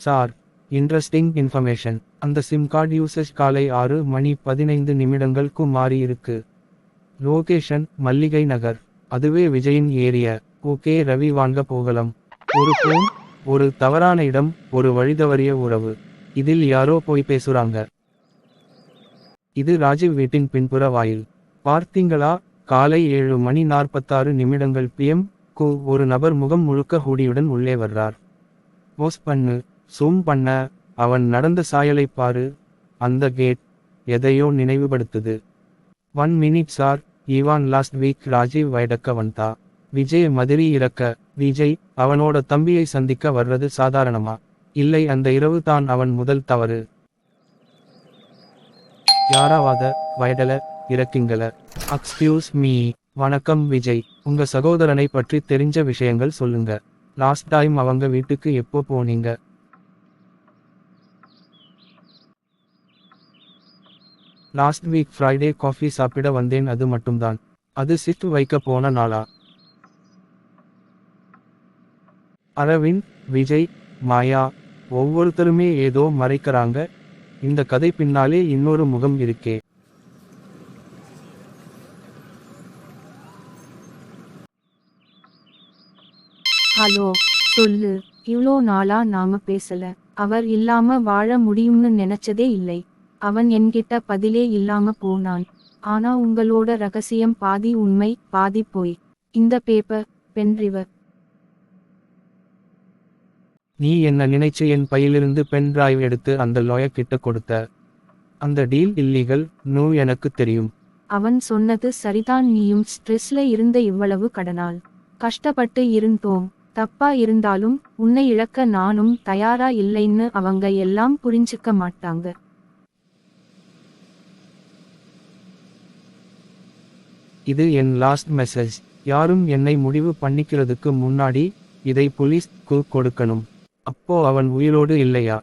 Sir, interesting information. அந்த sim card usage காலை 6:15 மாறி இருக்கு. லொகேஷன் மல்லிகை நகர். அதுவே விஜயின் ஏரியா. ஓகே ரவி, வாங்க போகலாம். ஒரு ஃபோன், ஒரு தவறான இடம், ஒரு வழிதவறிய உறவு. இதில் யாரோ போய் பேசுறாங்க. இது ராஜீவ் வீட்டின் பின்புற வாயில். பார்த்தீங்களா? காலை 7:46 PM க்கு ஒரு நபர் முகம் முழுக்க ஹூடியுடன் உள்ளே வர்றார். போஸ் பண்ணு, சூம் பண்ண, அவன் நடந்த சாயலை பாரு. அந்த கேட் எதையோ நினைவுபடுத்துது. 1 minute சார், ஈவான் லாஸ்ட் வீக் ராஜீவ் வைடக்க வந்தா. விஜய் மதிரி இறக்க. விஜய் அவனோட தம்பியை சந்திக்க வர்றது சாதாரணமா? இல்லை, அந்த இரவு தான் அவன் முதல் தவறு. யாராவாத வைடல இறக்கிங்கள. Excuse me. வணக்கம் விஜய், உங்க சகோதரனை பற்றி தெரிஞ்ச விஷயங்கள் சொல்லுங்க. லாஸ்ட் டைம் அவங்க வீட்டுக்கு எப்போ போனீங்க? லாஸ்ட் வீக் ஃப்ரைடே காஃபி சாப்பிட வந்தேன், அது மட்டும்தான். அது ஷிஃப்ட் வைக்க போன நாளா? அரவிந்த், விஜய், மாயா, ஒவ்வொருத்தருமே ஏதோ மறைக்கறாங்க. இந்த கதை பின்னாலே இன்னொரு முகம் இருக்கே. ஹலோ, சொல்லு. இவ்ளோ நாளா நாம பேசல. அவர் இல்லாம வாழ முடியும்னு நினைச்சதே இல்லை. அவன் என்கிட்ட பதிலே இல்லாம போனான். ஆனா உங்களோட ரகசியம் பாதி உண்மை பாதி போய். இந்த பேப்பர், பென்ட்ரைவர். நீ என்ன நினைச்சு என் பையிலிருந்து பென் டிரைவ் எடுத்து அந்த லாயர் கிட்ட கொடுத்த? அந்த டீல் இல்லீகல் நோ, எனக்கு தெரியும். அவன் சொன்னது சரிதான். நீயும் ஸ்ட்ரெஸ்ல இருந்த இவ்வளவு கடனால் கஷ்டப்பட்டு இருந்தோம். தப்பா இருந்தாலும் உன்னை இழக்க நானும் தயாரா இல்லைன்னு அவங்க எல்லாம் புரிஞ்சுக்க மாட்டாங்க. இது என் லாஸ்ட் மெசேஜ். யாரும் என்னை முடிவு பண்ணிக்கிறதுக்கு முன்னாடி இதை போலீஸ்க்கு கொடுக்கணும். அப்போ அவன் உயிரோடு இல்லையா?